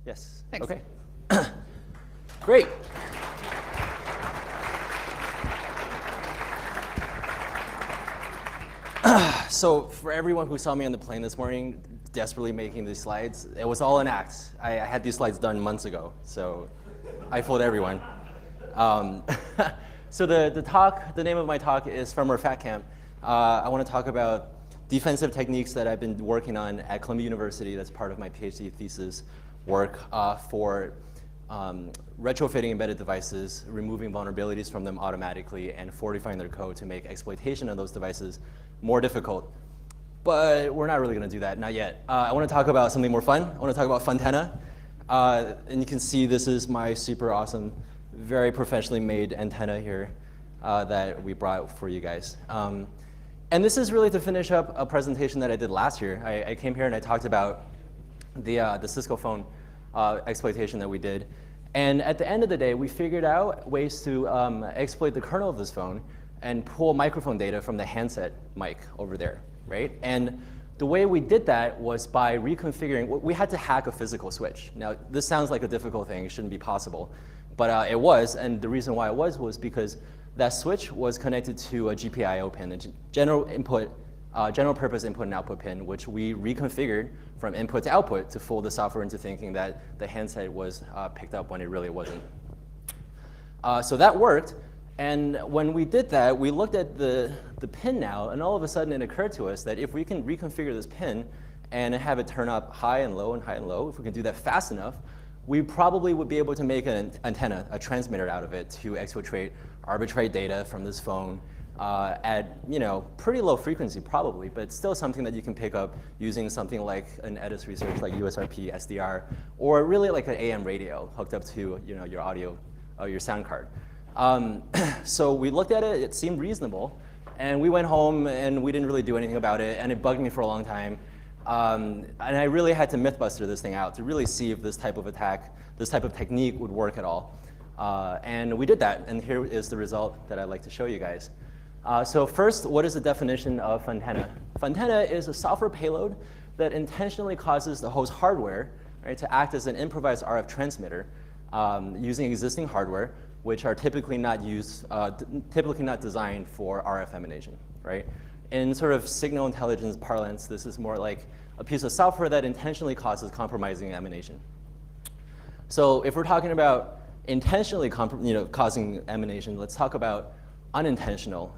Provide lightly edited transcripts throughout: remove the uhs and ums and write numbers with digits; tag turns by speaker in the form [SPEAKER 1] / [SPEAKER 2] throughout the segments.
[SPEAKER 1] Yes.
[SPEAKER 2] Thanks.
[SPEAKER 1] Okay. Great. So for everyone who saw me on the plane this morning, desperately making these slides, it was all an act. I had these slides done months ago, so I fooled everyone. So the name of my talk is Firmware Fat Camp. I want to talk about defensive techniques that I've been working on at Columbia University. That's part of my PhD thesis work for retrofitting embedded devices, removing vulnerabilities from them automatically, and fortifying their code to make exploitation of those devices more difficult. But we're not really going to do that, not yet. I want to talk about something more fun. I want to talk about Funtena. And you can see this is my super awesome, very professionally made antenna here that we brought for you guys. And this is really to finish up a presentation that I did last year. I came here and I talked about the Cisco phone exploitation that we did. And at the end of the day, we figured out ways to exploit the kernel of this phone and pull microphone data from the handset mic over there, right? And the way we did that was by reconfiguring. We had to hack a physical switch. Now, this sounds like a difficult thing. It shouldn't be possible. But it was, and the reason why it was because that switch was connected to a GPIO pin, a general purpose input and output pin, which we reconfigured from input to output to fool the software into thinking that the handset was picked up when it really wasn't. So that worked. And when we did that, we looked at the pin now, and all of a sudden it occurred to us that if we can reconfigure this pin and have it turn up high and low and high and low, if we can do that fast enough, we probably would be able to make an antenna, a transmitter out of it to exfiltrate arbitrary data from this phone at pretty low frequency probably, but still something that you can pick up using something like an EDIS research like USRP, SDR, or really like an AM radio hooked up to your audio, your sound card. So we looked at it, it seemed reasonable, and we went home and we didn't really do anything about it, and it bugged me for a long time. And I really had to mythbuster this thing out to really see if this type of attack, this type of technique would work at all. And we did that, and here is the result that I'd like to show you guys. So first, what is the definition of Funtena? Funtena is a software payload that intentionally causes the host hardware, right, to act as an improvised RF transmitter using existing hardware, which are typically not designed for RF emanation, right? In sort of signal intelligence parlance, this is more like a piece of software that intentionally causes compromising emanation. So if we're talking about intentionally causing emanation, let's talk about unintentional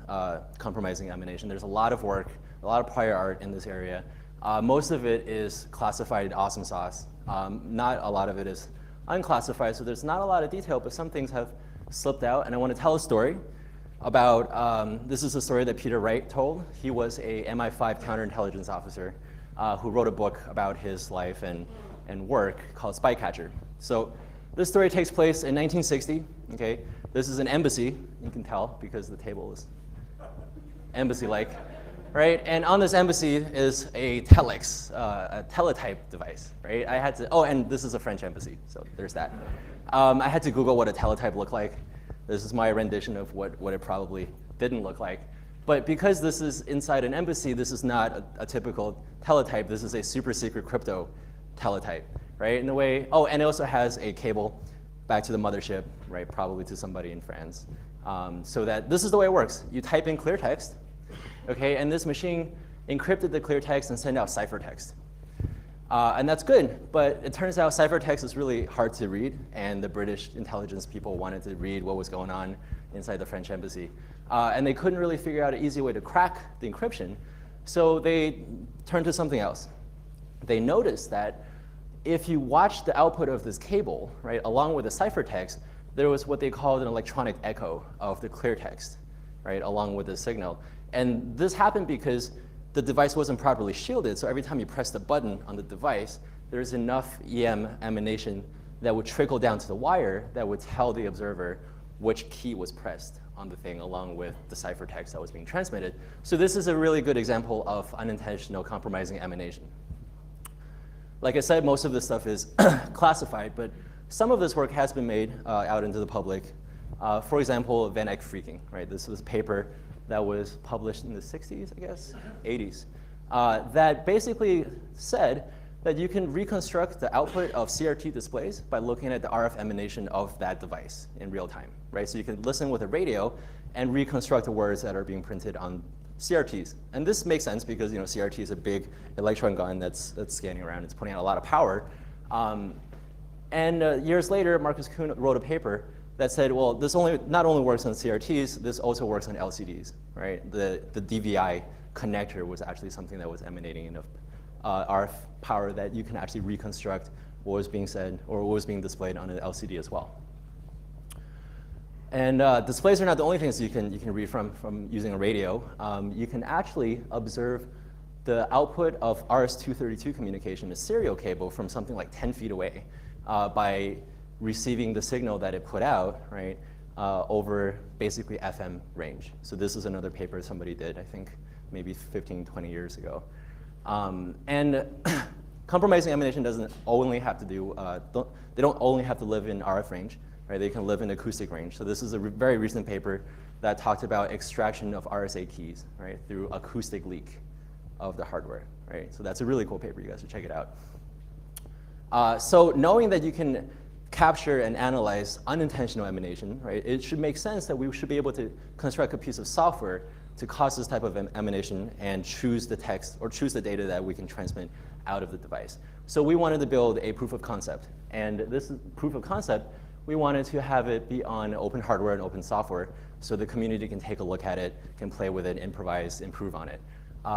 [SPEAKER 1] compromising emanation. There's a lot of work, a lot of prior art in this area. Most of it is classified awesome sauce. Not a lot of it is unclassified, so there's not a lot of detail, but some things have slipped out, and I want to tell a story about, this is a story that Peter Wright told. He was a MI5 counterintelligence officer who wrote a book about his life and work called Spycatcher. So this story takes place in 1960, okay? This is an embassy, you can tell because the table is embassy-like, right? And on this embassy is a telex, a teletype device, right? I had to, oh, and this is a French embassy, so there's that. I had to Google what a teletype looked like. This is my rendition of what it probably didn't look like. But because this is inside an embassy, this is not a typical teletype. This is a super secret crypto teletype, right? In the way, oh, and it also has a cable back to the mothership, right? Probably to somebody in France. So that this is the way it works. You type in clear text, okay? And this machine encrypted the clear text and sent out ciphertext. And that's good, but it turns out ciphertext is really hard to read, and the British intelligence people wanted to read what was going on inside the French embassy. And they couldn't really figure out an easy way to crack the encryption, so they turned to something else. They noticed that if you watch the output of this cable, right, along with the ciphertext, there was what they called an electronic echo of the clear text, right, along with the signal. And this happened because the device wasn't properly shielded, so every time you press the button on the device, there's enough EM emanation that would trickle down to the wire that would tell the observer which key was pressed on the thing along with the ciphertext that was being transmitted. So this is a really good example of unintentional compromising emanation. Like I said, most of this stuff is classified, but some of this work has been made out into the public. For example, Van Eck phreaking, right? This was a paper that was published in the 60s, I guess, 80s, that basically said that you can reconstruct the output of CRT displays by looking at the RF emanation of that device in real time, right? So you can listen with a radio and reconstruct the words that are being printed on CRTs. And this makes sense because CRT is a big electron gun that's scanning around. It's putting out a lot of power. Years later, Marcus Kuhn wrote a paper that said, well, this not only works on CRTs, this also works on LCDs, right? The DVI connector was actually something that was emanating enough RF power that you can actually reconstruct what was being said or what was being displayed on an LCD as well. And displays are not the only things you can read from using a radio. You can actually observe the output of RS-232 communication, a serial cable, from something like 10 feet away by receiving the signal that it put out, right, over basically FM range. So this is another paper somebody did, I think, maybe 15, 20 years ago. And compromising emanation doesn't only have to do, they don't only have to live in RF range, right? They can live in acoustic range. So this is a very recent paper that talked about extraction of RSA keys, right, through acoustic leak of the hardware, right? So that's a really cool paper. You guys should check it out. So knowing that you can capture and analyze unintentional emanation, right, it should make sense that we should be able to construct a piece of software to cause this type of emanation and choose the text or choose the data that we can transmit out of the device. So we wanted to build a proof of concept. And this proof of concept, we wanted to have it be on open hardware and open software so the community can take a look at it, can play with it, improvise, improve on it.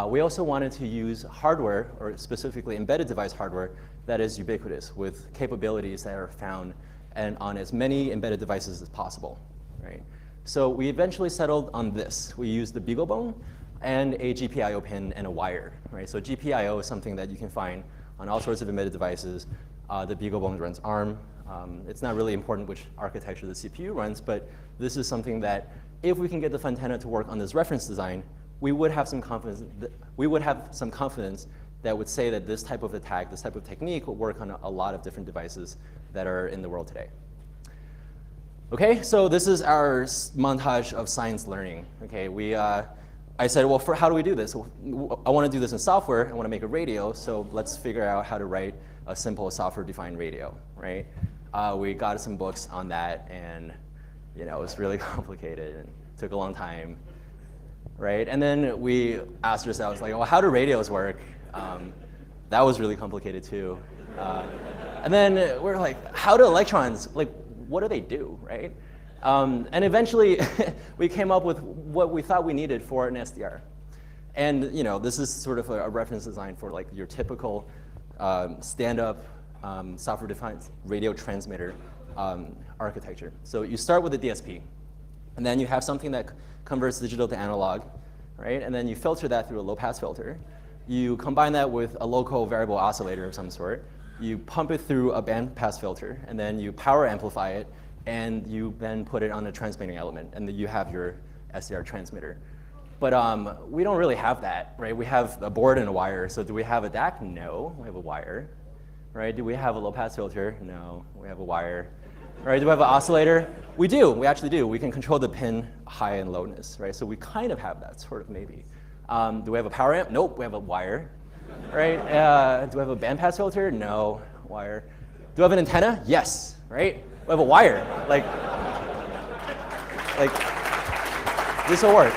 [SPEAKER 1] We also wanted to use hardware, or specifically embedded device hardware, that is ubiquitous with capabilities that are found on as many embedded devices as possible, right? So we eventually settled on this. We used the BeagleBone and a GPIO pin and a wire, right? So GPIO is something that you can find on all sorts of embedded devices. The BeagleBone runs ARM. It's not really important which architecture the CPU runs, but this is something that if we can get the Fontana to work on this reference design, we would have some confidence that would say that this type of attack, this type of technique will work on a lot of different devices that are in the world today. Okay, so this is our montage of science learning. Okay, I said, well, how do we do this? I want to do this in software. I want to make a radio, so let's figure out how to write a simple software-defined radio, right? We got some books on that, and it was really complicated and took a long time, right? And then we asked ourselves, like, well, how do radios work? That was really complicated too. And then we're like, how do electrons, like, what do they do, right? And eventually, we came up with what we thought we needed for an SDR. And this is sort of a reference design for like your typical stand-up software-defined radio transmitter architecture. So you start with a DSP, and then you have something that converts digital to analog, right? And then you filter that through a low-pass filter. You combine that with a local variable oscillator of some sort. You pump it through a bandpass filter, and then you power amplify it, and you then put it on a transmitting element, and then you have your SDR transmitter. But we don't really have that, right? We have a board and a wire. So do we have a DAC? No, we have a wire, right? Do we have a low-pass filter? No, we have a wire. Right? Do we have an oscillator? We do, we actually do. We can control the pin high and lowness, right? So we kind of have that, sort of, maybe. Do we have a power amp? Nope, we have a wire, right? Do we have a bandpass filter? No, wire. Do we have an antenna? Yes, right? We have a wire, like this will work.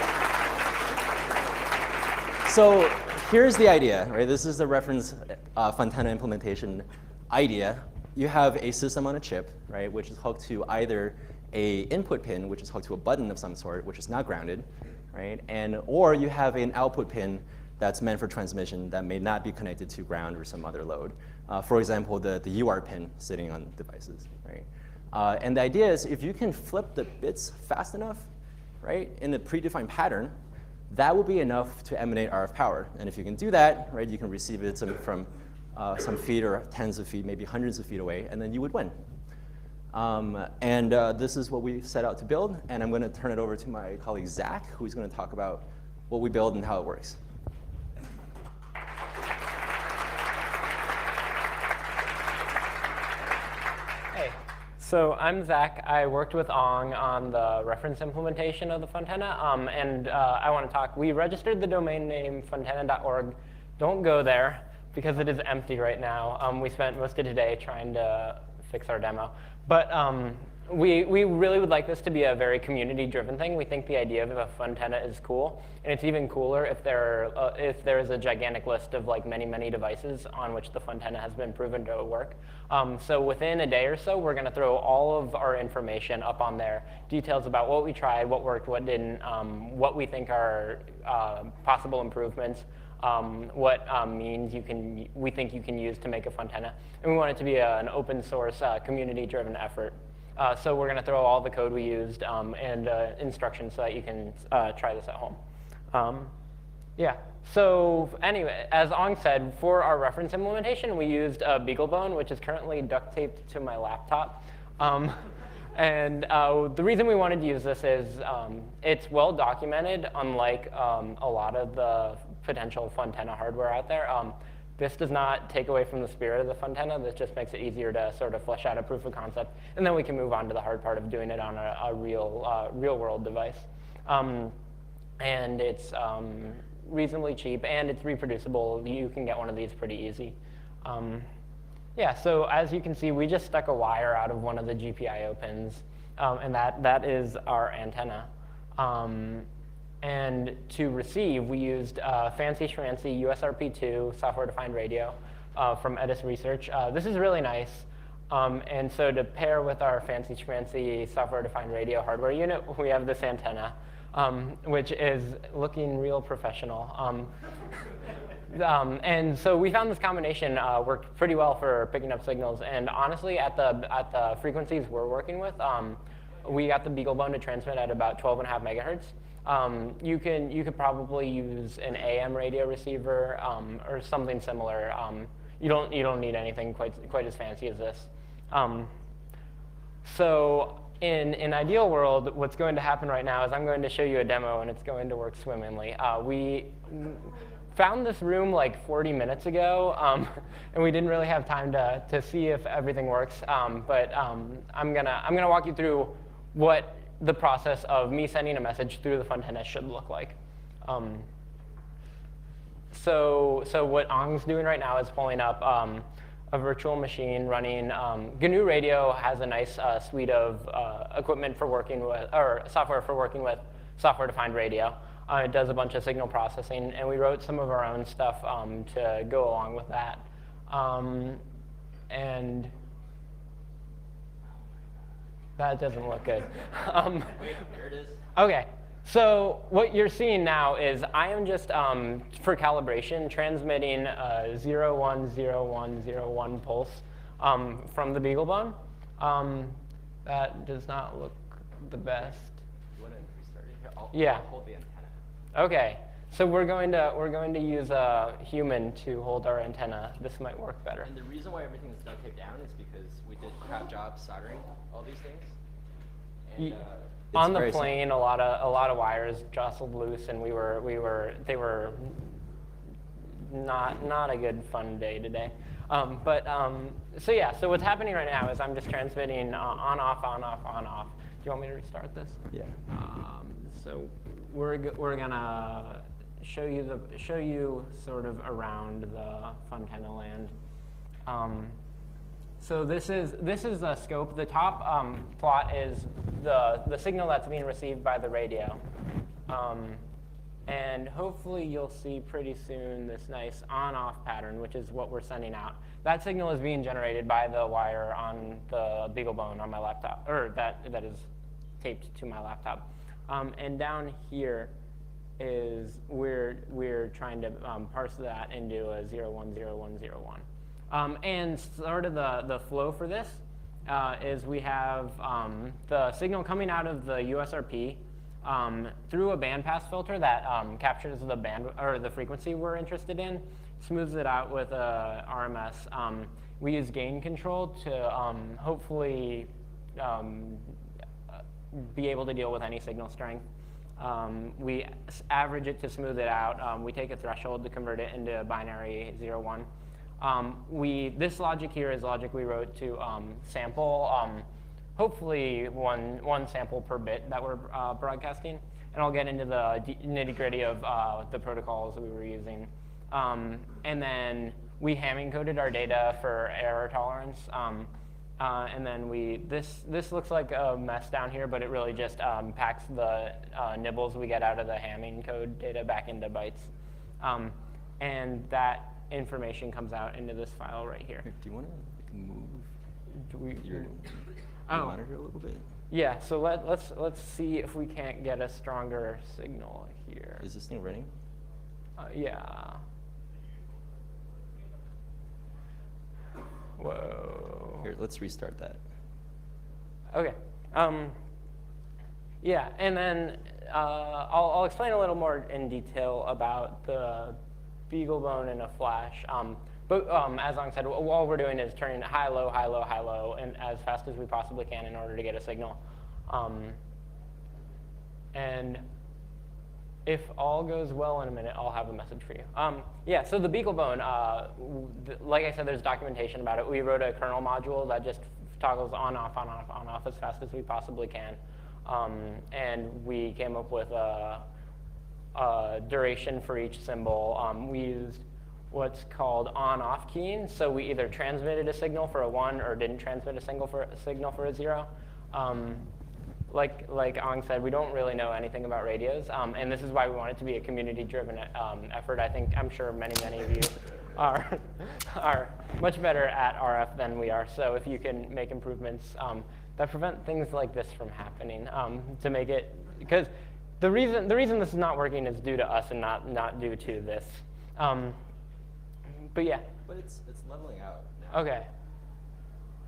[SPEAKER 1] So here's the idea, right? This is the reference Fontana implementation idea. You have a system on a chip, right, which is hooked to either a input pin, which is hooked to a button of some sort, which is not grounded, right? Or you have an output pin that's meant for transmission that may not be connected to ground or some other load. For example, the UART pin sitting on devices, right? And the idea is if you can flip the bits fast enough, right, in a predefined pattern, that will be enough to emanate RF power. And if you can do that, right, you can receive it from some feet or tens of feet, maybe hundreds of feet away, and then you would win. This is what we set out to build, and I'm going to turn it over to my colleague Zach, who's going to talk about what we build and how it works.
[SPEAKER 2] Hey, so I'm Zach. I worked with Ong on the reference implementation of the Fontana, and I want to talk. We registered the domain name fontana.org. Don't go there. because it is empty right now. We spent most of today trying to fix our demo. But we really would like this to be a very community-driven thing. We think the idea of a Funtenna is cool, and it's even cooler if there is a gigantic list of like many devices on which the Funtenna has been proven to work. So within a day or so, we're going to throw all of our information up on there, details about what we tried, what worked, what didn't, what we think are possible improvements, what means we think you can use to make a Funtenna, and we want it to be an open source, community-driven effort. So we're going to throw all the code we used and instructions so that you can try this at home. Yeah. So anyway, as Ong said, for our reference implementation, we used BeagleBone, which is currently duct taped to my laptop. And the reason we wanted to use this is it's well documented, unlike a lot of the potential Funtenna hardware out there. This does not take away from the spirit of the Funtenna. This just makes it easier to sort of flesh out a proof of concept, and then we can move on to the hard part of doing it on a real-world device. And it's reasonably cheap, and it's reproducible. You can get one of these pretty easy. Yeah, so as you can see, we just stuck a wire out of one of the GPIO pins, and that is our antenna. And to receive, we used fancy schmancy USRP2 software-defined radio from Edis Research. This is really nice. And so to pair with our fancy schmancy software-defined radio hardware unit, we have this antenna, which is looking real professional. And so we found this combination worked pretty well for picking up signals. And honestly, at the frequencies we're working with, we got the BeagleBone to transmit at about 12.5 megahertz. You could probably use an AM radio receiver or something similar. You don't need anything quite as fancy as this. So in an ideal world, what's going to happen right now is I'm going to show you a demo, and it's going to work swimmingly. We found this room like 40 minutes ago, and we didn't really have time to see if everything works. But I'm gonna walk you through what the process of me sending a message through the Funtenna should look like. So what Ong's doing right now is pulling up a virtual machine running. GNU Radio has a nice suite of equipment for working with, or software for working with software-defined radio. It does a bunch of signal processing, and we wrote some of our own stuff to go along with that. And that doesn't look good.
[SPEAKER 1] Wait, there it is.
[SPEAKER 2] OK. So what you're seeing now is I am just, for calibration, transmitting a 010101 pulse from the BeagleBone. That does not look the best.
[SPEAKER 1] You want to restart it here?
[SPEAKER 2] Yeah.
[SPEAKER 1] I'll hold the antenna.
[SPEAKER 2] OK. So we're going to use a human to hold our antenna. This might work better.
[SPEAKER 1] And the reason why everything is duct taped down is because we did crap jobs soldering all these things. And,
[SPEAKER 2] on the plane, a lot of wires jostled loose, and they were not a good fun day today. So yeah, so what's happening right now is I'm just transmitting on off on off on off. Do you want me to restart this?
[SPEAKER 1] Yeah.
[SPEAKER 2] So we're gonna show you sort of around the Funtenna land. So this is a scope. The top plot is the signal that's being received by the radio. And hopefully you'll see pretty soon this nice on-off pattern, which is what we're sending out. That signal is being generated by the wire on the BeagleBone on my laptop, or that is taped to my laptop. And down here is we're trying to parse that into a 010101. And sort of the flow for this is we have the signal coming out of the USRP through a bandpass filter that captures the band or the frequency we're interested in, smooths it out with a RMS. We use gain control to hopefully be able to deal with any signal strength. We average it to smooth it out. We take a threshold to convert it into binary 0-1. This logic here is logic we wrote to sample, hopefully one sample per bit that we're broadcasting. And I'll get into the nitty-gritty of the protocols we were using. And then we ham encoded our data for error tolerance. And then this looks like a mess down here, but it really just packs the nibbles we get out of the ham encode data back into bytes. And that information comes out into this file right here.
[SPEAKER 1] Do you want to move your
[SPEAKER 2] Oh.
[SPEAKER 1] monitor a little bit?
[SPEAKER 2] Yeah, so let's see if we can't get a stronger signal here.
[SPEAKER 1] Is this thing running?
[SPEAKER 2] Yeah. Whoa.
[SPEAKER 1] Here, let's restart that.
[SPEAKER 2] Okay. Yeah, and then I'll explain a little more in detail about the BeagleBone in a flash. But as Ang said, all we're doing is turning high, low, high, low, high, low, and as fast as we possibly can in order to get a signal. And if all goes well in a minute, I'll have a message for you. Yeah, so the BeagleBone, like I said, there's documentation about it. We wrote a kernel module that just toggles on, off, on, off, on, off as fast as we possibly can. And we came up with a duration for each symbol. We used what's called on-off keying. So we either transmitted a signal for a 1 or didn't transmit a signal for a 0. Like Ang said, we don't really know anything about radios, and this is why we want it to be a community-driven effort. I'm sure many of you are much better at RF than we are. So if you can make improvements that prevent things like this from happening, to make it, because the reason this is not working is due to us and not due to this. But yeah.
[SPEAKER 1] But it's leveling out now.
[SPEAKER 2] Okay.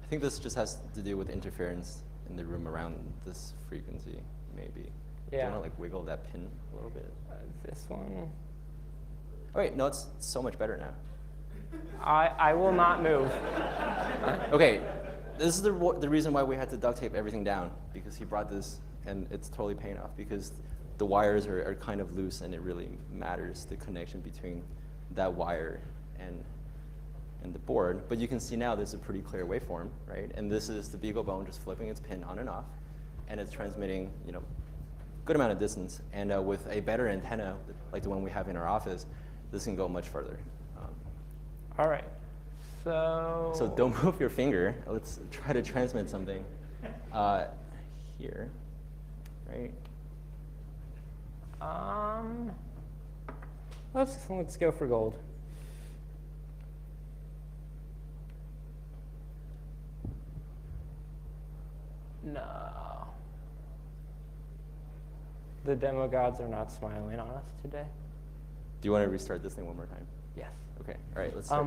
[SPEAKER 1] I think this just has to do with interference in the room around this frequency, maybe.
[SPEAKER 2] Yeah.
[SPEAKER 1] Do you want to wiggle that pin a little bit?
[SPEAKER 2] This one.
[SPEAKER 1] Oh wait, no, it's so much better now.
[SPEAKER 2] I will not move.
[SPEAKER 1] Okay, this is the reason why we had to duct tape everything down, because he brought this, and it's totally paying off, because the wires are kind of loose, and it really matters, the connection between that wire and the board. But you can see now there's a pretty clear waveform, right? And this is the BeagleBone just flipping its pin on and off, and it's transmitting, good amount of distance. And with a better antenna, like the one we have in our office, this can go much further.
[SPEAKER 2] All right. So
[SPEAKER 1] don't move your finger. Let's try to transmit something here, right?
[SPEAKER 2] Let's go for gold. No. The demo gods are not smiling on us today.
[SPEAKER 1] Do you want to restart this thing one more time?
[SPEAKER 2] Yes.
[SPEAKER 1] Okay, all right, let's start.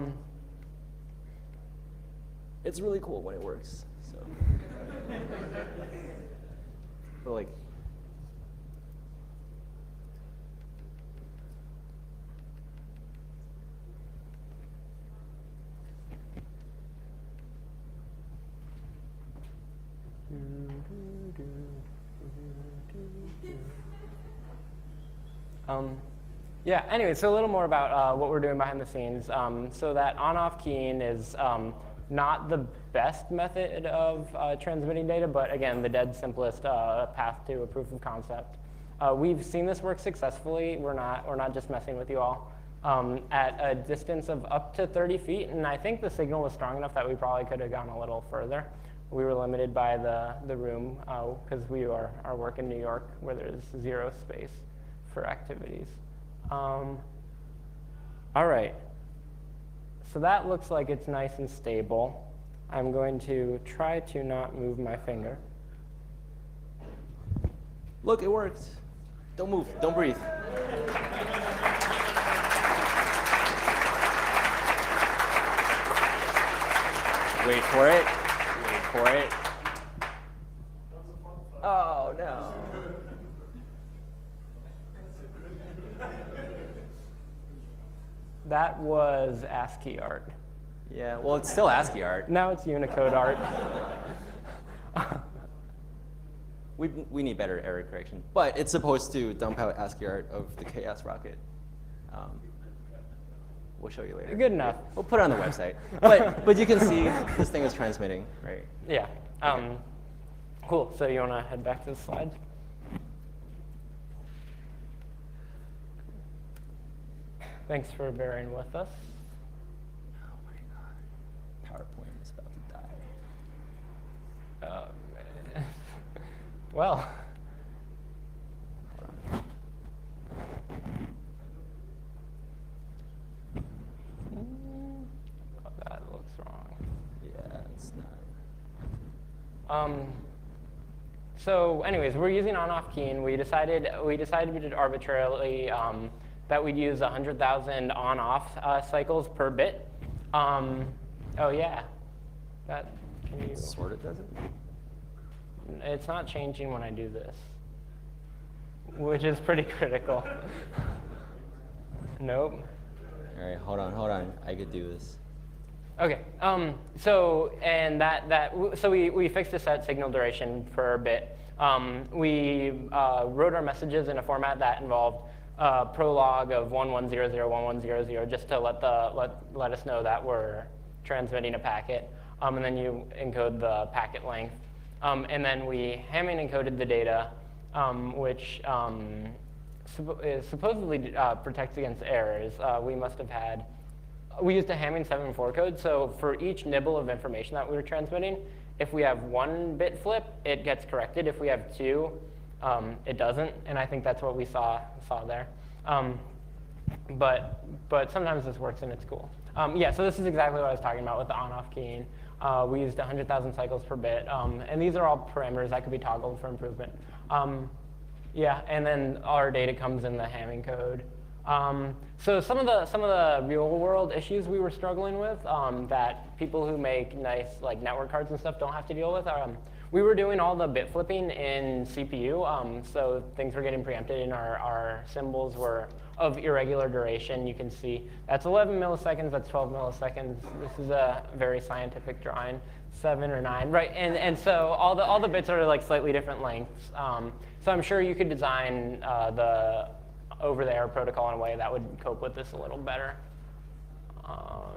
[SPEAKER 1] It's really cool when it works, so. But like,
[SPEAKER 2] yeah, anyway, so a little more about what we're doing behind the scenes. So that on-off keying is not the best method of transmitting data, but again, the dead simplest path to a proof of concept. We've seen this work successfully. We're not just messing with you all. At a distance of up to 30 feet, and I think the signal was strong enough that we probably could have gone a little further. We were limited by the room because we are work in New York where there's zero space for activities. All right, so that looks like it's nice and stable. I'm going to try to not move my finger.
[SPEAKER 1] look, it worked. Don't move, don't breathe. Wait for it, wait for it. Oh, no.
[SPEAKER 2] That was ASCII art.
[SPEAKER 1] Yeah, well, it's still ASCII art.
[SPEAKER 2] Now it's Unicode art.
[SPEAKER 1] We need better error correction. But it's supposed to dump out ASCII art of the Chaos rocket. We'll show you later.
[SPEAKER 2] Good enough.
[SPEAKER 1] We'll put it on the website. But you can see this thing is transmitting, right?
[SPEAKER 2] Yeah. Cool. So you want to head back to the slides? Thanks for bearing with us. well. Oh, that looks wrong.
[SPEAKER 1] Yeah, it's not.
[SPEAKER 2] So anyways, we're using on-off keying. We decided arbitrarily that we'd use 100,000 on-off cycles per bit. Oh yeah, can you?
[SPEAKER 1] Sort of does it?
[SPEAKER 2] It's not changing when I do this, which is pretty critical. Nope.
[SPEAKER 1] All right, hold on. I could do this.
[SPEAKER 2] Okay. So we fixed the set signal duration per bit. We wrote our messages in a format that involved prolog of 11001100 just to let us know that we're transmitting a packet, and then you encode the packet length, and then we Hamming encoded the data, which supposedly protects against errors. We used a Hamming 7.4 code, so for each nibble of information that we were transmitting, if we have 1 bit flip, it gets corrected. If we have 2, it doesn't, and I think that's what we saw there. But sometimes this works and it's cool. Yeah, so this is exactly what I was talking about with the on-off keying. We used 100,000 cycles per bit, and these are all parameters that could be toggled for improvement. Yeah, and then our data comes in the Hamming code. So some of the real world issues we were struggling with that people who make nice like network cards and stuff don't have to deal with. We were doing all the bit flipping in CPU, so things were getting preempted, and our symbols were of irregular duration. You can see that's 11 milliseconds, that's 12 milliseconds. This is a very scientific drawing, 7 or 9, right? And so all the bits are like slightly different lengths. So I'm sure you could design the over-the-air protocol in a way that would cope with this a little better.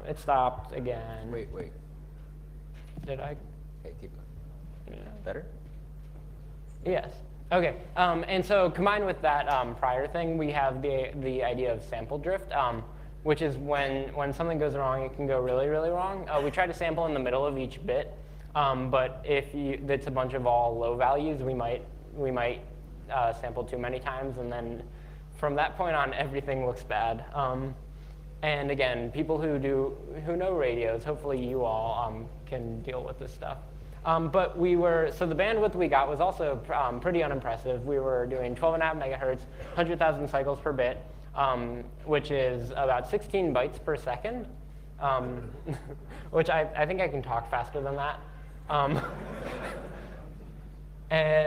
[SPEAKER 2] It stopped again.
[SPEAKER 1] Wait.
[SPEAKER 2] Did I?
[SPEAKER 1] Okay, keep going.
[SPEAKER 2] Yeah.
[SPEAKER 1] Better?
[SPEAKER 2] Yes. Okay. And so combined with that prior thing, we have the idea of sample drift, which is when something goes wrong, it can go really, really wrong. We try to sample in the middle of each bit, but if it's a bunch of all low values, we might sample too many times, and then from that point on, everything looks bad. And again, people who know radios, hopefully you all can deal with this stuff. But so the bandwidth we got was also pretty unimpressive. We were doing 12.5 megahertz, 100,000 cycles per bit, which is about 16 bytes per second, which I think I can talk faster than that.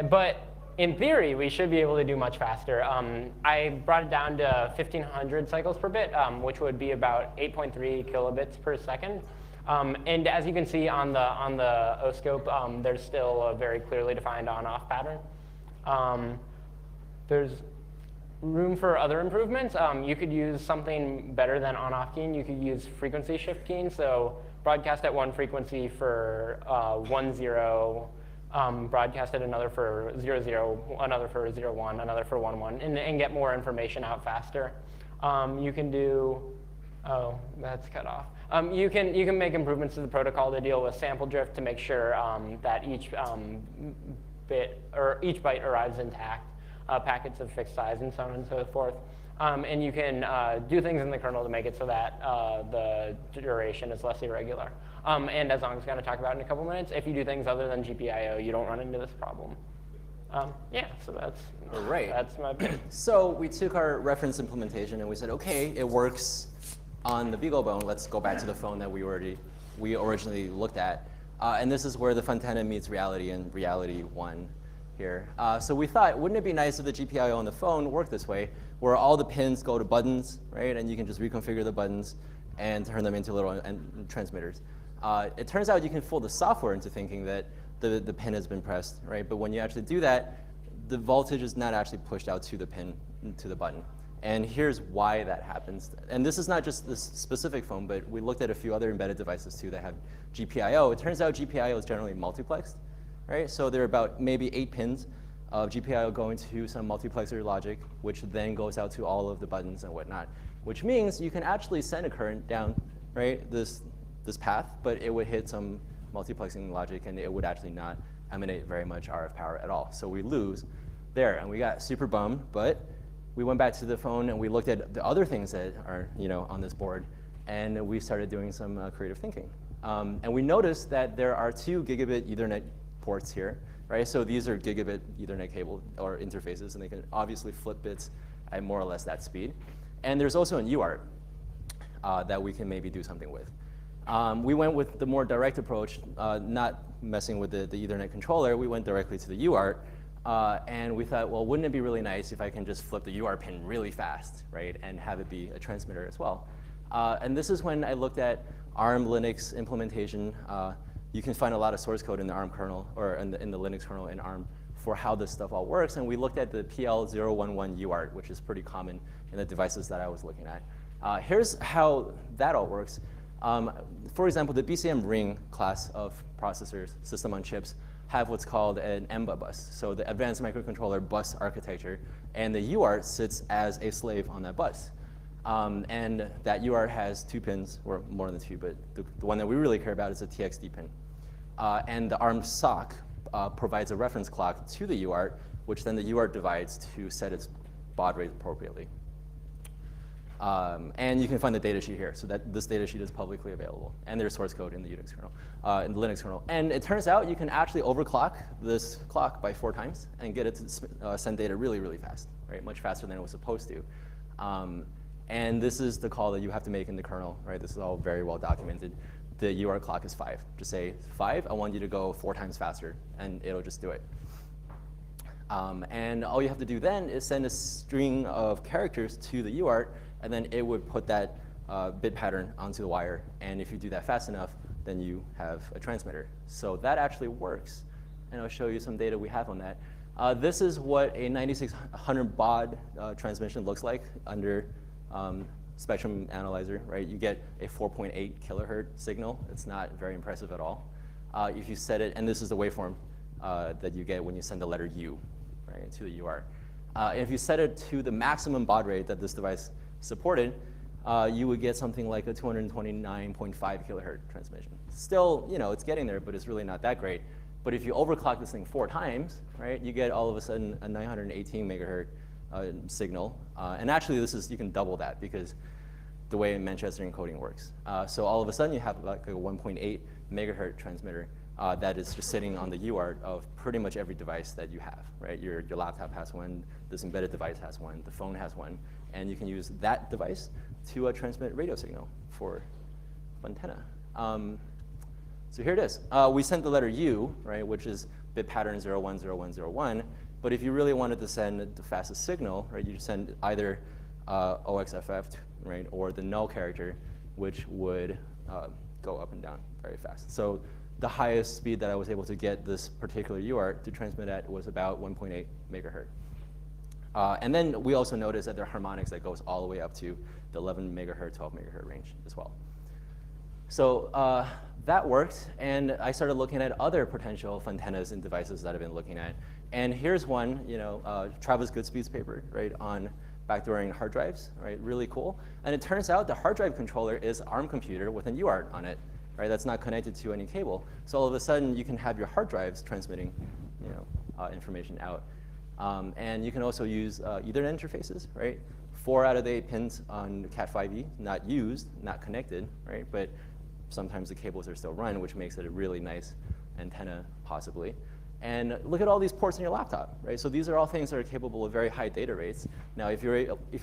[SPEAKER 2] But in theory, we should be able to do much faster. I brought it down to 1,500 cycles per bit, which would be about 8.3 kilobits per second. And as you can see on the oscope, there's still a very clearly defined on-off pattern. There's room for other improvements. You could use something better than on-off keying. You could use frequency shift keying. So broadcast at one frequency for 1-0. Broadcast at another for 0-0, another for 0-1, another for 1-1, and get more information out faster. You can do, oh, that's cut off. You can make improvements to the protocol to deal with sample drift to make sure that each byte arrives intact, packets of fixed size, and so on and so forth. And you can do things in the kernel to make it so that the duration is less irregular. And as Ong's going to talk about in a couple minutes, if you do things other than GPIO, you don't run into this problem. Yeah, so that's my bit.
[SPEAKER 1] So we took our reference implementation and we said, okay, it works on the BeagleBone. Let's go back to the phone that we originally looked at. And this is where the Fontana meets reality and reality one here. So we thought, wouldn't it be nice if the GPIO on the phone worked this way, where all the pins go to buttons, right? And you can just reconfigure the buttons and turn them into little transmitters. It turns out you can fool the software into thinking that the pin has been pressed, right? But when you actually do that, the voltage is not actually pushed out to the pin, to the button. And here's why that happens. And this is not just this specific phone, but we looked at a few other embedded devices too that have GPIO. It turns out GPIO is generally multiplexed, right? So there are about maybe 8 pins of GPIO going to some multiplexer logic, which then goes out to all of the buttons and whatnot, which means you can actually send a current down, right, this path, but it would hit some multiplexing logic and it would actually not emanate very much RF power at all. So we lose there, and we got super bummed, but we went back to the phone and we looked at the other things that are on this board, and we started doing some creative thinking. And we noticed that there are 2 gigabit Ethernet ports here, right? So these are gigabit Ethernet cable or interfaces, and they can obviously flip bits at more or less that speed. And there's also an UART that we can maybe do something with. We went with the more direct approach, not messing with the Ethernet controller. We went directly to the UART, and we thought, well, wouldn't it be really nice if I can just flip the UART pin really fast, right, and have it be a transmitter as well? And this is when I looked at ARM Linux implementation. You can find a lot of source code in the ARM kernel, or in the Linux kernel in ARM, for how this stuff all works. And we looked at the PL011 UART, which is pretty common in the devices that I was looking at. Here's how that all works. For example, the BCM Ring class of processors, system on chips, have what's called an MBA bus, so the advanced microcontroller bus architecture, and the UART sits as a slave on that bus. And that UART has 2 pins, or more than 2, but the one that we really care about is the TXD pin. And the ARM SOC provides a reference clock to the UART, which then the UART divides to set its baud rate appropriately. And you can find the data sheet here. So that this data sheet is publicly available. And there's source code in the Unix kernel, in the Linux kernel. And it turns out you can actually overclock this clock by 4 times and get it to send data really, really fast, right? Much faster than it was supposed to. And this is the call that you have to make in the kernel, right? This is all very well documented. The UART clock is 5. Just say 5, I want you to go 4 times faster, and it'll just do it. And all you have to do then is send a string of characters to the UART, and then it would put that bit pattern onto the wire. And if you do that fast enough, then you have a transmitter. So that actually works. And I'll show you some data we have on that. This is what a 9600 baud transmission looks like under spectrum analyzer, right? You get a 4.8 kilohertz signal. It's not very impressive at all. If you set it, and this is the waveform that you get when you send the letter U, right, to the UART. If you set it to the maximum baud rate that this device supported, you would get something like a 229.5 kilohertz transmission. Still, it's getting there, but it's really not that great. But if you overclock this thing 4 times, right, you get all of a sudden a 918 megahertz signal. And actually, you can double that because the way Manchester encoding works. So all of a sudden, you have like a 1.8 megahertz transmitter that is just sitting on the UART of pretty much every device that you have, right? Your laptop has one, this embedded device has one, the phone has one, and you can use that device to transmit radio signal for antenna. So here it is. We sent the letter U, right, which is bit pattern 010101. But if you really wanted to send the fastest signal, right, you just send either OXFF, right, or the null character, which would go up and down very fast. So the highest speed that I was able to get this particular UART to transmit at was about 1.8 megahertz. And then we also noticed that there are harmonics that goes all the way up to the 11 megahertz, 12 megahertz range as well. So that worked, and I started looking at other potential antennas in devices that I've been looking at. And here's one, Travis Goodspeed's paper, right, on backdooring hard drives, right, really cool. And it turns out the hard drive controller is an ARM computer with an UART on it, right, that's not connected to any cable. So all of a sudden, you can have your hard drives transmitting, information out. And you can also use Ethernet interfaces, right? 4 out of the 8 pins on Cat5e, not used, not connected, right? But sometimes the cables are still run, which makes it a really nice antenna, possibly. And look at all these ports in your laptop, right? So these are all things that are capable of very high data rates. Now, if you're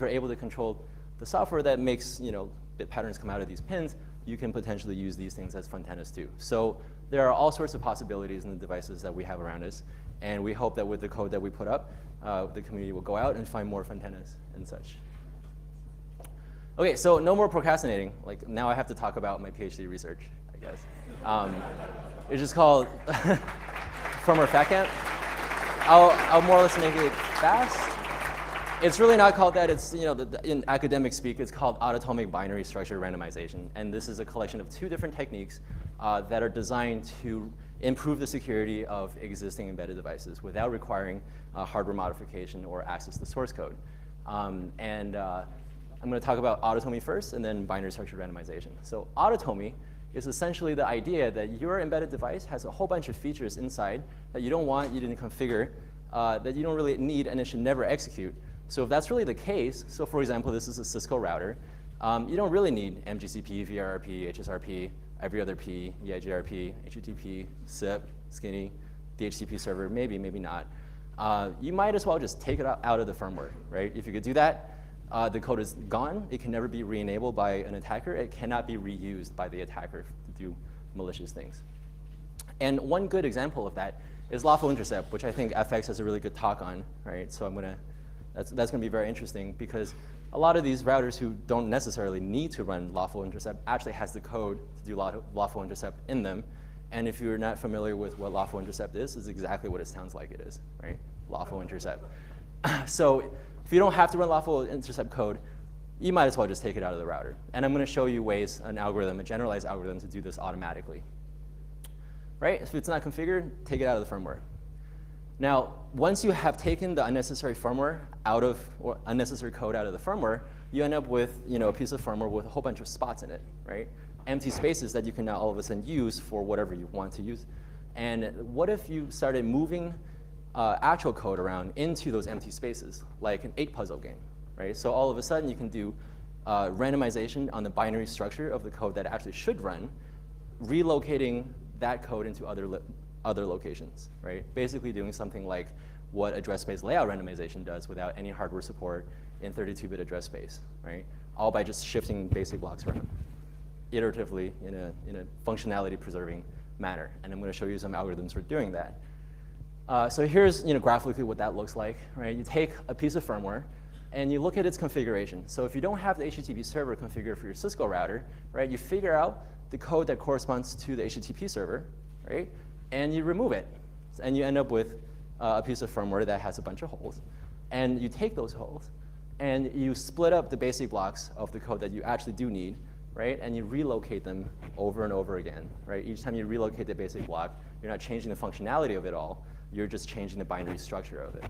[SPEAKER 1] able to control the software that makes bit patterns come out of these pins, you can potentially use these things as antennas too. So there are all sorts of possibilities in the devices that we have around us. And we hope that with the code that we put up, the community will go out and find more antennas and such. OK, so no more procrastinating. Like, now I have to talk about my PhD research, I guess. It's just called Firmware Fat Camp. I'll more or less make it fast. It's really not called that. It's, in academic speak, it's called Autotomy binary structure randomization. And this is a collection of 2 different techniques that are designed to improve the security of existing embedded devices without requiring hardware modification or access to source code. I'm going to talk about autotomy first, and then binary structure randomization. So autotomy is essentially the idea that your embedded device has a whole bunch of features inside that you don't want, you didn't configure, that you don't really need, and it should never execute. So if that's really the case, so for example, this is a Cisco router, you don't really need MGCP, VRRP, HSRP, every other P, EIGRP, HTTP, SIP, Skinny, DHCP server, maybe, maybe not. You might as well just take it out of the firmware, right? If you could do that, the code is gone. It can never be re-enabled by an attacker. It cannot be reused by the attacker to do malicious things. And one good example of that is lawful intercept, which I think FX has a really good talk on, right? So that's gonna be very interesting because a lot of these routers who don't necessarily need to run lawful intercept actually has the code to do lawful intercept in them. And if you're not familiar with what lawful intercept is exactly what it sounds like it is, right? Lawful intercept. So if you don't have to run lawful intercept code, you might as well just take it out of the router. And I'm going to show you ways, an algorithm, a generalized algorithm to do this automatically. Right? If it's not configured, take it out of the firmware. Now, once you have taken the unnecessary firmware out of, or unnecessary code out of the firmware, you end up with a piece of firmware with a whole bunch of spots in it, right? Empty spaces that you can now all of a sudden use for whatever you want to use. And what if you started moving actual code around into those empty spaces, like an 8 puzzle game, right? So all of a sudden you can do randomization on the binary structure of the code that actually should run, relocating that code into other locations, right? Basically doing something like what address space layout randomization does without any hardware support in 32-bit address space, right? All by just shifting basic blocks around iteratively in a functionality preserving manner. And I'm going to show you some algorithms for doing that. So here's graphically what that looks like, right? You take a piece of firmware and you look at its configuration. So if you don't have the HTTP server configured for your Cisco router, right, you figure out the code that corresponds to the HTTP server, right, and you remove it. And you end up with a piece of firmware that has a bunch of holes. And you take those holes and you split up the basic blocks of the code that you actually do need, right? And you relocate them over and over again, right? Each time you relocate the basic block, you're not changing the functionality of it all. You're just changing the binary structure of it,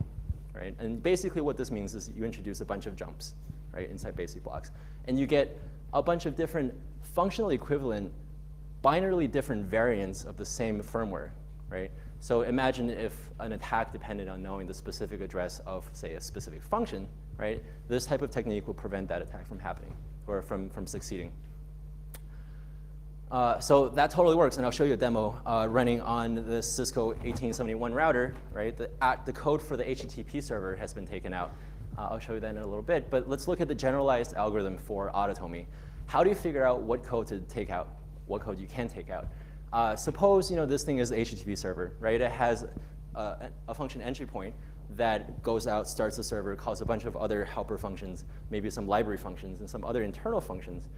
[SPEAKER 1] right? And basically what this means is you introduce a bunch of jumps, right, inside basic blocks. And you get a bunch of different functionally equivalent, binarily different variants of the same firmware, right? So imagine if an attack depended on knowing the specific address of, say, a specific function, right? This type of technique will prevent that attack from happening or from succeeding. So that totally works, and I'll show you a demo running on the Cisco 1871 router, right? The code for the HTTP server has been taken out. I'll show you that in a little bit, but let's look at the generalized algorithm for Autotomy. How do you figure out what code to take out, what code you can take out? Suppose this thing is the HTTP server, right? It has a function entry point that goes out, starts the server, calls a bunch of other helper functions, maybe some library functions, and some other internal functions.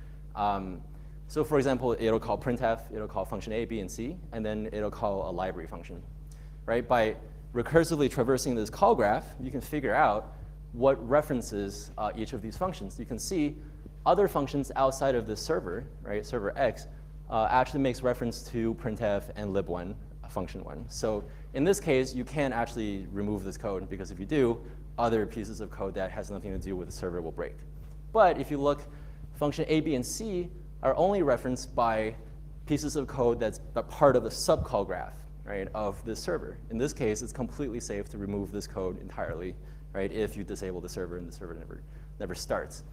[SPEAKER 1] So for example, it'll call printf, it'll call function A, B, and C, and then it'll call a library function, right? By recursively traversing this call graph, you can figure out what references each of these functions. You can see other functions outside of this server, right, server X, actually makes reference to printf and lib1, function 1. So in this case, you can't actually remove this code, because if you do, other pieces of code that has nothing to do with the server will break. But if you look, function A, B, and C are only referenced by pieces of code that's a part of the subcall graph, right, of this server. In this case, it's completely safe to remove this code entirely, right, if you disable the server and the server never starts.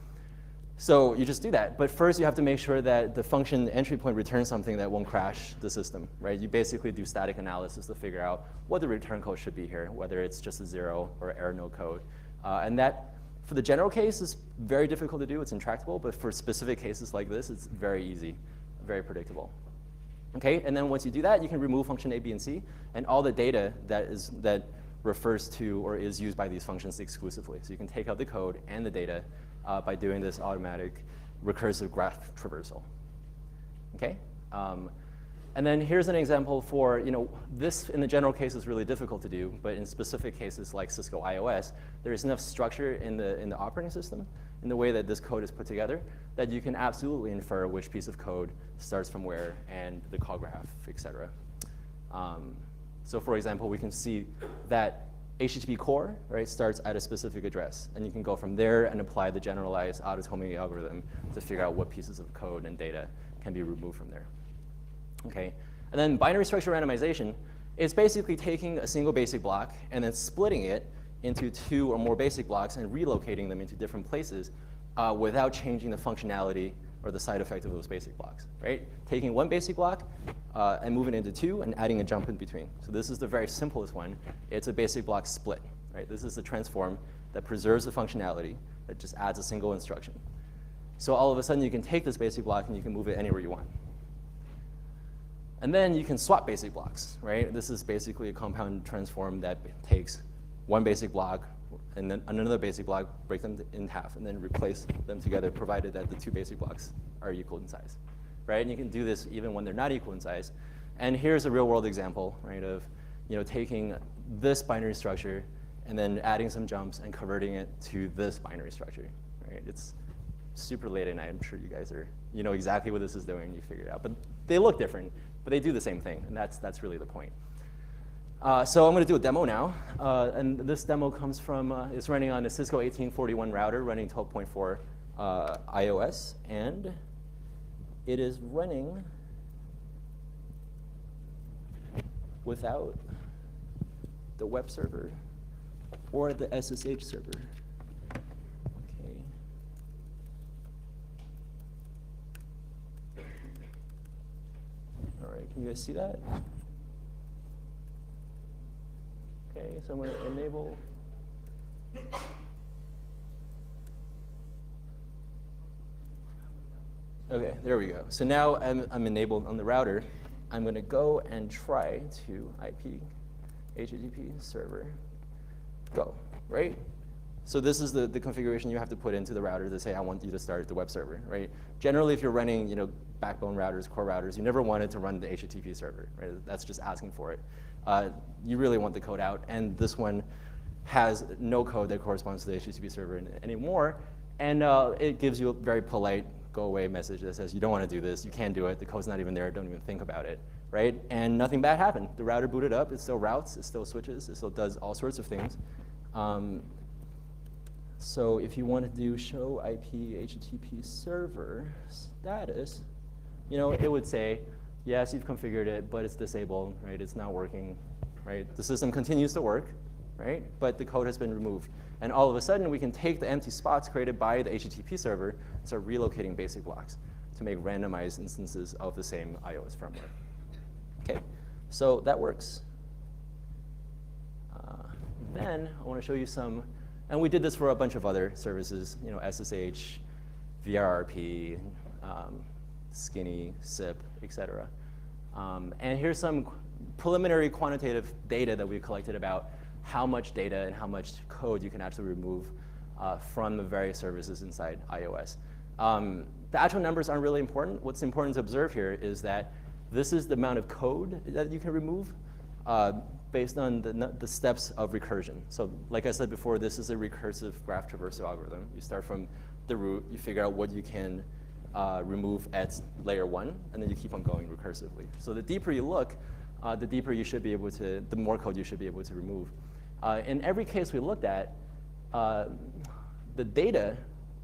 [SPEAKER 1] So you just do that. But first, you have to make sure that the function entry point returns something that won't crash the system, right? You basically do static analysis to figure out what the return code should be here, whether it's just a 0 or error no code. And that, for the general case, is very difficult to do. It's intractable. But for specific cases like this, it's very easy, very predictable. Okay, and then once you do that, you can remove function A, B, and C, and all the data that refers to or is used by these functions exclusively. So you can take out the code and the data by doing this automatic recursive graph traversal. Okay, and then here's an example for this in the general case is really difficult to do, but in specific cases like Cisco iOS, there is enough structure in the operating system in the way that this code is put together that you can absolutely infer which piece of code starts from where and the call graph, et cetera. So for example, we can see that HTTP core, right, starts at a specific address. And you can go from there and apply the generalized Autotomy algorithm to figure out what pieces of code and data can be removed from there. Okay? And then binary structure randomization is basically taking a single basic block and then splitting it into 2 or more basic blocks and relocating them into different places without changing the functionality or the side effect of those basic blocks, right? Taking one basic block and moving it into 2 and adding a jump in between. So this is the very simplest one. It's a basic block split, right? This is the transform that preserves the functionality that just adds a single instruction. So all of a sudden, you can take this basic block and you can move it anywhere you want. And then you can swap basic blocks, right? This is basically a compound transform that takes one basic block and then another basic block, break them in half, and then replace them together, provided that the 2 basic blocks are equal in size, right? And you can do this even when they're not equal in size. And here's a real-world example, right, of taking this binary structure and then adding some jumps and converting it to this binary structure, right? It's super late at night. I'm sure you guys know exactly what this is doing. You figure it out. But they look different, but they do the same thing, and that's really the point. So I'm going to do a demo now, and this demo comes from, it's running on a Cisco 1841 router running 12.4 iOS, and it is running without the web server or the SSH server. Okay. All right, can you guys see that? Okay, so I'm going to enable. Okay, there we go. So now I'm enabled on the router. I'm going to go and try to IP HTTP server. Go, right? So this is the configuration you have to put into the router to say, I want you to start the web server, right? Generally, if you're running backbone routers, core routers, you never want it to run the HTTP server, right? That's just asking for it. You really want the code out, and this one has no code that corresponds to the HTTP server anymore, and it gives you a very polite go away message that says you don't want to do this, you can't do it, the code's not even there, don't even think about it, right? And nothing bad happened. The router booted up, it still routes, it still switches, it still does all sorts of things. So if you want to do show IP HTTP server status, it would say, yes, you've configured it, but it's disabled, right? It's not working, right? The system continues to work, right? But the code has been removed. And all of a sudden, we can take the empty spots created by the HTTP server and start relocating basic blocks to make randomized instances of the same iOS firmware. Okay, so that works. Then I want to show you some, and we did this for a bunch of other services, SSH, VRRP, Skinny, SIP, et cetera. And here's some preliminary quantitative data that we collected about how much data and how much code you can actually remove from the various services inside iOS. The actual numbers aren't really important. What's important to observe here is that this is the amount of code that you can remove based on the steps of recursion. So like I said before, this is a recursive graph traversal algorithm. You start from the root, you figure out what you can remove at layer 1, and then you keep on going recursively. So the deeper you look, the deeper you should be able to, the more code you should be able to remove. In every case we looked at, the data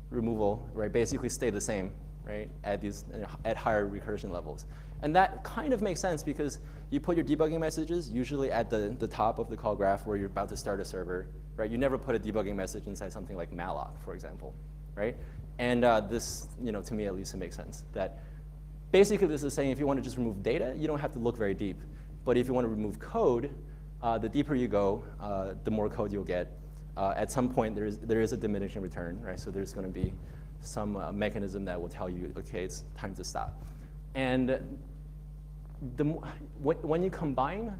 [SPEAKER 1] removal, right, basically stayed the same, right, at higher recursion levels. And that kind of makes sense because you put your debugging messages usually at the top of the call graph where you're about to start a server, right? You never put a debugging message inside something like malloc, for example, right? And this, to me at least, it makes sense that basically this is saying if you want to just remove data, you don't have to look very deep. But if you want to remove code, the deeper you go, the more code you'll get. At some point, there is a diminishing return, right? So there's going to be some mechanism that will tell you, okay, it's time to stop. And when you combine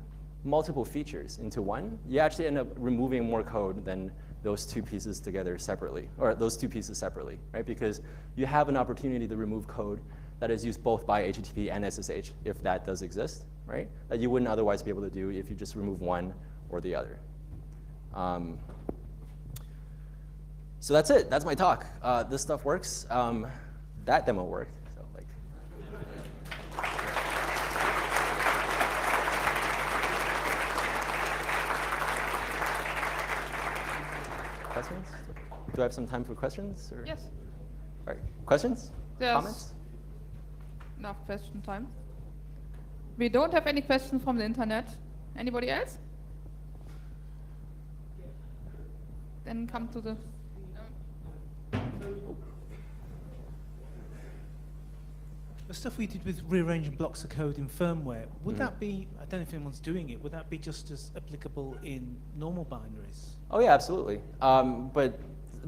[SPEAKER 1] multiple features into one, you actually end up removing more code than those two pieces together separately, or those two pieces separately, right? Because you have an opportunity to remove code that is used both by HTTP and SSH, if that does exist, right? That you wouldn't otherwise be able to do if you just remove one or the other. So that's it. That's my talk. This stuff works. That demo worked. So questions? Do I have some time for questions? Or?
[SPEAKER 3] Yes.
[SPEAKER 1] All right. Questions?
[SPEAKER 3] Yes.
[SPEAKER 1] Comments?
[SPEAKER 3] Enough question time. We don't have any questions from the internet. Anybody else? Then come to the...
[SPEAKER 4] The stuff we did with rearranging blocks of code in firmware, would that be, I don't know if anyone's doing it, would that be just as applicable in normal binaries?
[SPEAKER 1] Oh yeah, absolutely. But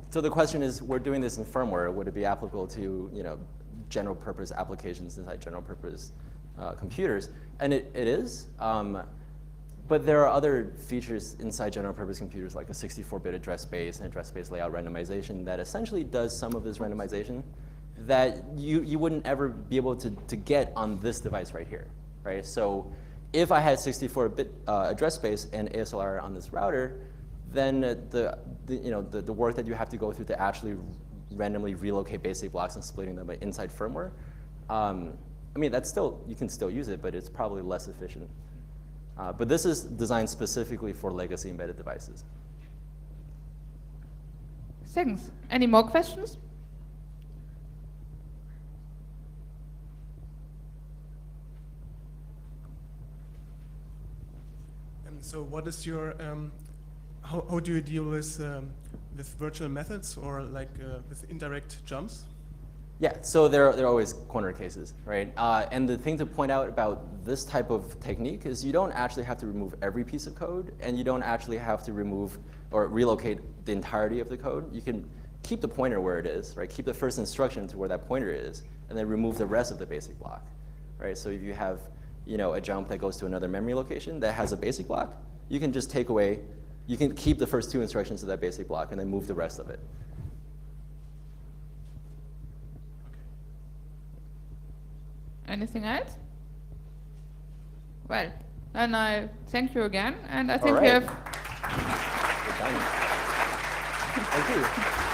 [SPEAKER 1] so the question is, we're doing this in firmware. Would it be applicable to general purpose applications inside general purpose computers? And it is. But there are other features inside general purpose computers, like a 64-bit address space and address space layout randomization, that essentially does some of this randomization that you wouldn't ever be able to get on this device right here, right? So if I had 64-bit address space and ASLR on this router, then the work that you have to go through to actually randomly relocate basic blocks and splitting them inside firmware, I mean, you can still use it, but it's probably less efficient. But this is designed specifically for legacy embedded devices.
[SPEAKER 3] Thanks. Any more questions?
[SPEAKER 5] So what is your, how do you deal with virtual methods or like with indirect jumps?
[SPEAKER 1] Yeah, so there are always corner cases, right? And the thing to point out about this type of technique is you don't actually have to remove every piece of code, and you don't actually have to remove or relocate the entirety of the code. You can keep the pointer where it is, right? Keep the first instruction to where that pointer is, and then remove the rest of the basic block, right? So if you have a jump that goes to another memory location that has a basic block, you can just take away, you can keep the first two instructions of that basic block and then move the rest of it.
[SPEAKER 3] Anything else? Well, then I thank you again, and I think
[SPEAKER 1] All
[SPEAKER 3] we
[SPEAKER 1] right.
[SPEAKER 3] have...
[SPEAKER 1] Thank you.